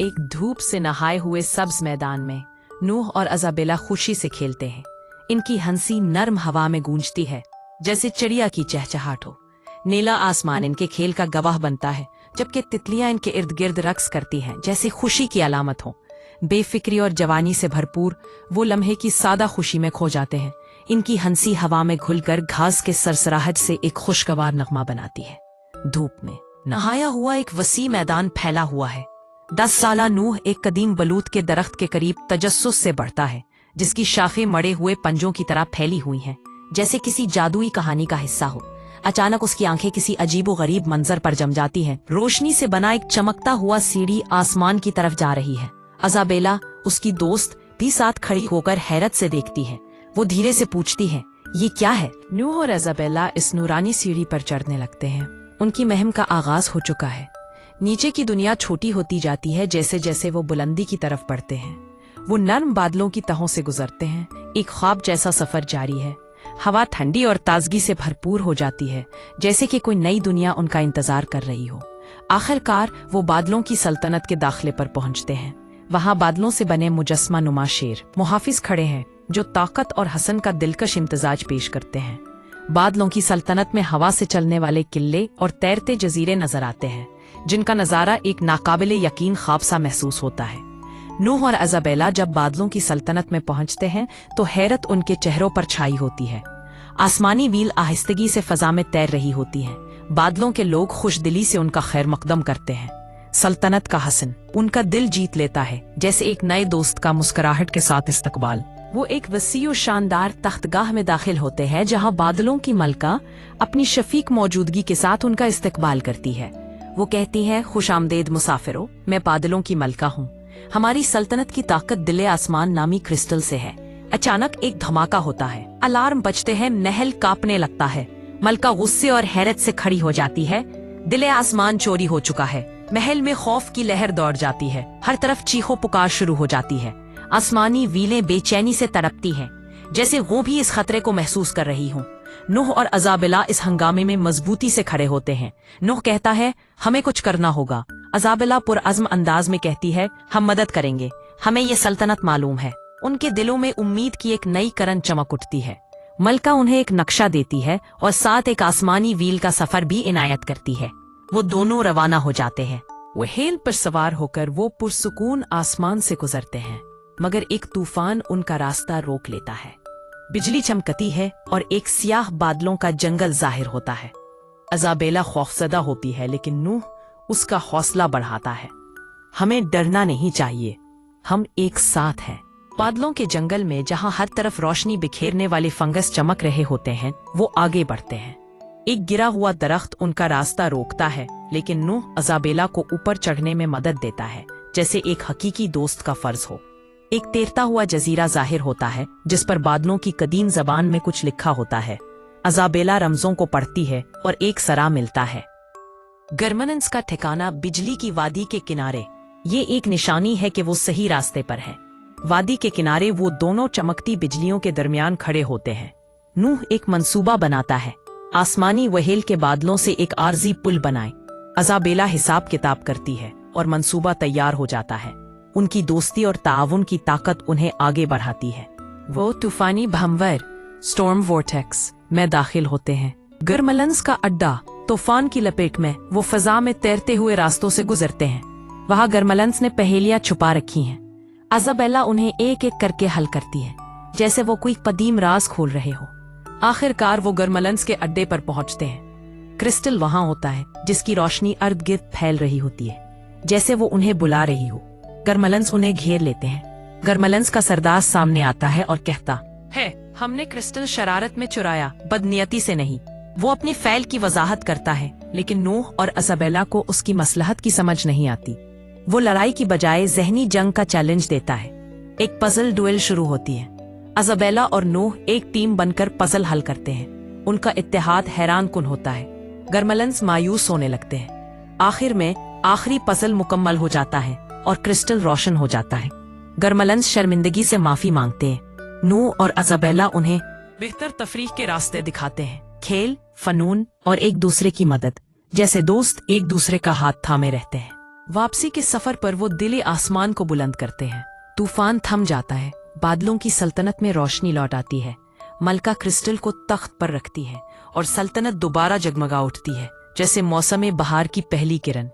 एक धूप से नहाए हुए सब्ज मैदान में नूह और अज़ाबेला खुशी से खेलते हैं। इनकी हंसी नर्म हवा में गूंजती है जैसे चिड़िया की चहचहाट हो। नीला आसमान इनके खेल का गवाह बनता है, जबकि तितलियां इनके इर्द गिर्द रक्स करती हैं जैसे खुशी की अलामत हो। बेफिक्री और जवानी से भरपूर वो लम्हे की सादा खुशी में खो जाते हैं। इनकी हंसी हवा में घुलकर घास के सरसराहट से एक खुशगवार नगमा बनाती है। धूप में नहाया हुआ एक वसी मैदान फैला हुआ है। 10 साला नूह एक कदीम बलूत के दरख्त के करीब तजस्सुस से बढ़ता है, जिसकी शाखें मड़े हुए पंजों की तरह फैली हुई हैं, जैसे किसी जादुई कहानी का हिस्सा हो। अचानक उसकी आंखें किसी अजीबो गरीब मंजर पर जम जाती हैं। रोशनी से बना एक चमकता हुआ सीढ़ी आसमान की तरफ जा रही है। अज़ाबेला, उसकी दोस्त, भी साथ खड़ी होकर हैरत से देखती है। वो धीरे से पूछती है, ये क्या है? नूह और अज़ाबेला इस नूरानी सीढ़ी पर चढ़ने लगते हैं। उनकी महम का आगाज हो चुका है। नीचे की दुनिया छोटी होती जाती है जैसे जैसे वो बुलंदी की तरफ बढ़ते हैं। वो नर्म बादलों की तहों से गुजरते हैं। एक ख्वाब जैसा सफर जारी है। हवा ठंडी और ताजगी से भरपूर हो जाती है, जैसे कि कोई नई दुनिया उनका इंतजार कर रही हो। आखिरकार वो बादलों की सल्तनत के दाखिले पर पहुंचते हैं। वहां बादलों से बने मुजस्मा नुमा शेर मुहाफिज खड़े हैं, जो ताकत और हसन का दिलकश इम्तिजाज पेश करते हैं। बादलों की सल्तनत में हवा से चलने वाले किले और तैरते जजीरे नजर आते हैं, जिनका नजारा एक नाकाबिले यकीन ख्वाब सा महसूस होता है। नूह और अज़ाबेला जब बादलों की सल्तनत में पहुंचते हैं तो हैरत उनके चेहरों पर छाई होती है। आसमानी व्हील आहिस्तगी से फजा में तैर रही होती है। बादलों के लोग खुशदिली से उनका खैर मकदम करते हैं। सल्तनत का हसन उनका दिल जीत लेता है, जैसे एक नए दोस्त का मुस्कुराहट के साथ इस्तकबाल। वो एक वसी और शानदार तख्तगाह में दाखिल होते हैं, जहां बादलों की मलका अपनी शफीक मौजूदगी के साथ उनका इस्तकबाल करती है। वो कहती है, खुश आमदेद मुसाफिरों, मैं बादलों की मलका हूँ। हमारी सल्तनत की ताकत दिले आसमान नामी क्रिस्टल से है। अचानक एक धमाका होता है। अलार्म बजते हैं, महल कांपने लगता है। मलका गुस्से और हैरत से खड़ी हो जाती है। दिले आसमान चोरी हो चुका है। महल में खौफ की लहर दौड़ जाती है। हर तरफ चीखो पुकार शुरू हो जाती है। आसमानी व्हीलें बेचैनी से तड़पती हैं, जैसे वो भी इस खतरे को महसूस कर रही हों। नूह और अज़ाबेला इस हंगामे में मजबूती से खड़े होते हैं। नूह कहता है, हमें कुछ करना होगा। अज़ाबेला पुरअज़्म अंदाज में कहती है, हम मदद करेंगे, हमें ये सल्तनत मालूम है। उनके दिलों में उम्मीद की एक नई करन चमक उठती है। मलका उन्हें एक नक्शा देती है और साथ एक आसमानी व्हील का सफर भी इनायत करती है। वो दोनों रवाना हो जाते हैं। व्हील पर सवार होकर वो पुरसुकून आसमान से गुजरते हैं, मगर एक तूफान उनका रास्ता रोक लेता है। बिजली चमकती है और एक सियाह बादलों का जंगल जाहिर होता है। अज़ाबेला खौफजदा होती है, लेकिन नूह उसका हौसला बढ़ाता है। हमें डरना नहीं चाहिए, हम एक साथ हैं। बादलों के जंगल में जहां हर तरफ रोशनी बिखेरने वाले फंगस चमक रहे होते हैं, वो आगे बढ़ते हैं। एक गिरा हुआ दरख्त उनका रास्ता रोकता है, लेकिन नूह अज़ाबेला को ऊपर चढ़ने में मदद देता है, जैसे एक हकीकी दोस्त का फर्ज हो। एक तैरता हुआ जजीरा जाहिर होता है, जिस पर बादलों की कदीम जबान में कुछ लिखा होता है। अज़ाबेला रमजों को पढ़ती है और एक सरा मिलता है। गर्मनंस का ठिकाना बिजली की वादी के किनारे। ये एक निशानी है कि वो सही रास्ते पर है। वादी के किनारे वो दोनों चमकती बिजलियों के दरमियान खड़े होते हैं। नूह एक मंसूबा बनाता है, आसमानी व्हील के बादलों से एक आर्जी पुल बनाए। अज़ाबेला हिसाब किताब करती है और मंसूबा तैयार हो जाता है। उनकी दोस्ती और ताआवुन की ताकत उन्हें आगे बढ़ाती है। वो तूफानी भंवर स्टॉर्म वोर्टेक्स में दाखिल होते हैं। गर्मलंस का अड्डा तूफान की लपेट में वो फजा में तैरते हुए रास्तों से गुजरते हैं। वहां गर्मलंस ने पहेलियां छुपा रखी हैं। अज़ाबेला उन्हें एक एक करके हल करती है, जैसे वो कोई कदीम राज खोल रहे हो। आखिरकार वो गर्मलंस के अड्डे पर पहुंचते हैं। क्रिस्टल वहां होता है, जिसकी रोशनी अर्द गिर्द फैल रही होती है, जैसे वो उन्हें बुला रही हो। गर्मलंस उन्हें घेर लेते हैं। गर्मलंस का सरदार सामने आता है और कहता है, हमने क्रिस्टल शरारत में चुराया, बदनियती से नहीं। वो अपनी फैल की वजाहत करता है, लेकिन नूह और अज़ाबेला को उसकी मसलहत की समझ नहीं आती। वो लड़ाई की बजाय जहनी जंग का चैलेंज देता है। एक पजल डुएल शुरू होती है। अज़ाबेला और नूह एक टीम बनकर पजल हल करते हैं। उनका इत्तेहाद हैरान कुन होता है। गर्मलंस मायूस होने लगते हैं। आखिर में आखिरी पजल मुकम्मल हो जाता है और क्रिस्टल रोशन हो जाता है। गर्मलंस शर्मिंदगी से माफी मांगते हैं। नूह और अज़ाबेला उन्हें बेहतर तफरीह के रास्ते दिखाते हैं। खेल, फनून और एक दूसरे की मदद, जैसे दोस्त एक दूसरे का हाथ थामे रहते हैं। वापसी के सफर पर वो दिले आसमान को बुलंद करते हैं। तूफान थम जाता है, बादलों की सल्तनत में रोशनी लौट आती है। मलका क्रिस्टल को तख्त पर रखती है और सल्तनत दोबारा जगमगा उठती है जैसे मौसम बहार की पहली किरण।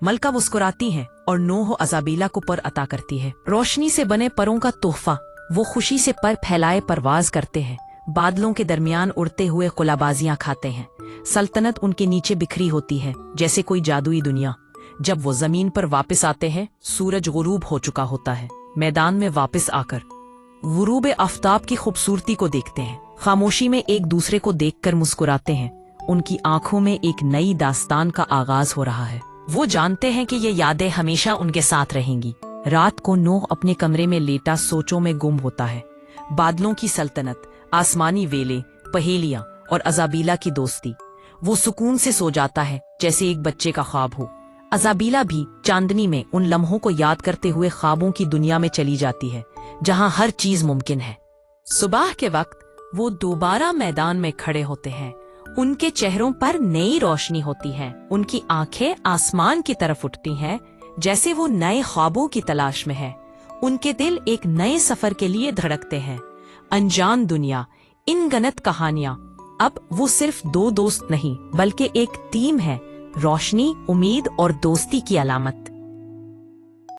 मलका मुस्कुराती है और नूह अज़ाबिला को पर अता करती है, रोशनी से बने परों का तोहफा। वो खुशी से पर फैलाए परवाज करते हैं, बादलों के दरमियान उड़ते हुए खुलाबाजियां खाते हैं। सल्तनत उनके नीचे बिखरी होती है जैसे कोई जादुई दुनिया। जब वो जमीन पर वापस आते हैं, सूरज गुरूब हो चुका होता है। मैदान में वापस आकर गुरूब आफ्ताब की खूबसूरती को देखते हैं, खामोशी में एक दूसरे को देखकर मुस्कुराते हैं। उनकी आंखों में एक नई दास्तान का आगाज हो रहा है। वो जानते हैं कि ये यादें हमेशा उनके साथ रहेंगी। रात को नूह अपने कमरे में लेटा सोचों में गुम होता है। बादलों की सल्तनत, आसमानी वेले, पहेलियां और अज़ाबिला की दोस्ती। वो सुकून से सो जाता है जैसे एक बच्चे का ख्वाब हो। अज़ाबिला भी चांदनी में उन लम्हों को याद करते हुए ख्वाबों की दुनिया में चली जाती है जहां हर चीज मुमकिन है। सुबह के वक्त वो दोबारा मैदान में खड़े होते हैं। उनके चेहरों पर नई रोशनी होती है, उनकी आंखें आसमान की तरफ उठती हैं जैसे वो नए ख्वाबों की तलाश में है। उनके दिल एक नए सफर के लिए धड़कते हैं। अनजान दुनिया, इन गनत कहानियां। अब वो सिर्फ दो दोस्त नहीं बल्कि एक टीम है, रोशनी, उम्मीद और दोस्ती की अलामत।